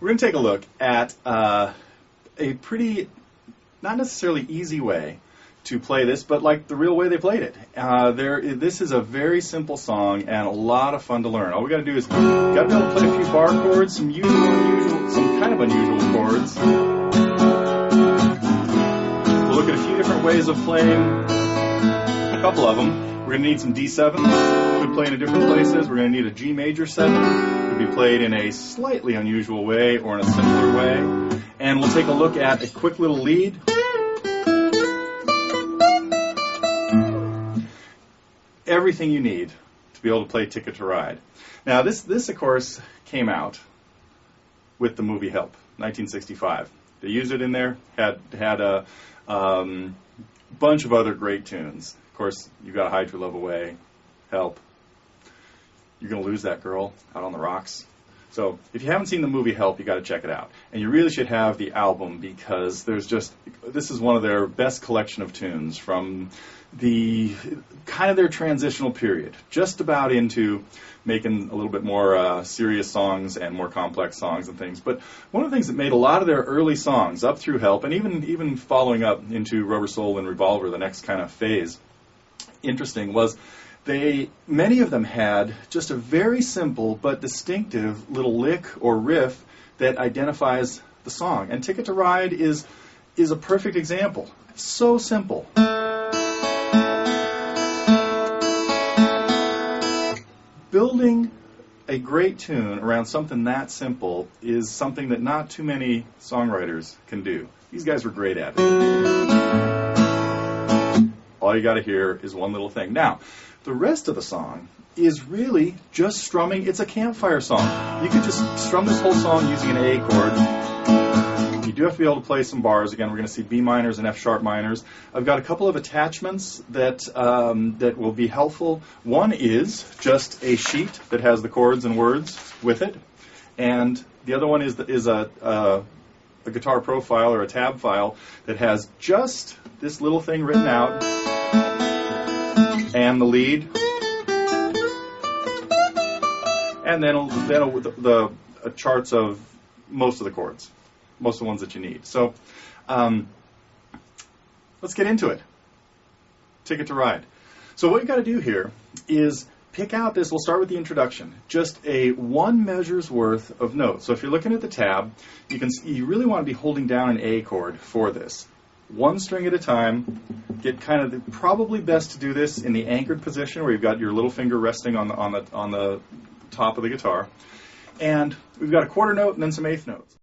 we're going to take a look at a pretty, not necessarily easy way to play this, but like the real way they played it. This is a very simple song and a lot of fun to learn. All we got to do is got to be able to play a few bar chords, some kind of unusual chords. We'll look at a few different ways of playing, a couple of them. We're going to need some D7s, could play in different places. We're going to need a G major 7, could be played in a slightly unusual way or in a simpler way. And we'll take a look at a quick little lead. Everything you need to be able to play Ticket to Ride. Now this of course came out with the movie Help, 1965. They used it in there, had a bunch of other great tunes. Of course, You've Got to Hide Your Love Away, Help, You're Gonna Lose That Girl, Out on the Rocks. So if you haven't seen the movie Help, you got to check it out. And you really should have the album because this is one of their best collection of tunes from the kind of their transitional period, just about into making a little bit more serious songs and more complex songs and things. But one of the things that made a lot of their early songs up through Help and even following up into Rubber Soul and Revolver, the next kind of phase, interesting was many of them had just a very simple but distinctive little lick or riff that identifies the song. And Ticket to Ride is a perfect example. So simple. Building a great tune around something that simple is something that not too many songwriters can do. These guys were great at it. All you got to hear is one little thing. Now, the rest of the song is really just strumming. It's a campfire song. You could just strum this whole song using an A chord. You do have to be able to play some bars. Again, we're going to see B minors and F sharp minors. I've got a couple of attachments that will be helpful. One is just a sheet that has the chords and words with it, and the other one is a guitar profile or a tab file that has just this little thing written out and the lead, and then the charts of most of the chords. Most of the ones that you need. So let's get into it. Ticket to Ride. So what you've got to do here is pick out this. We'll start with the introduction. Just a one measure's worth of notes. So if you're looking at the tab, you really want to be holding down an A chord for this. One string at a time. Get kind of probably best to do this in the anchored position where you've got your little finger resting on the top of the guitar. And we've got a quarter note and then some eighth notes.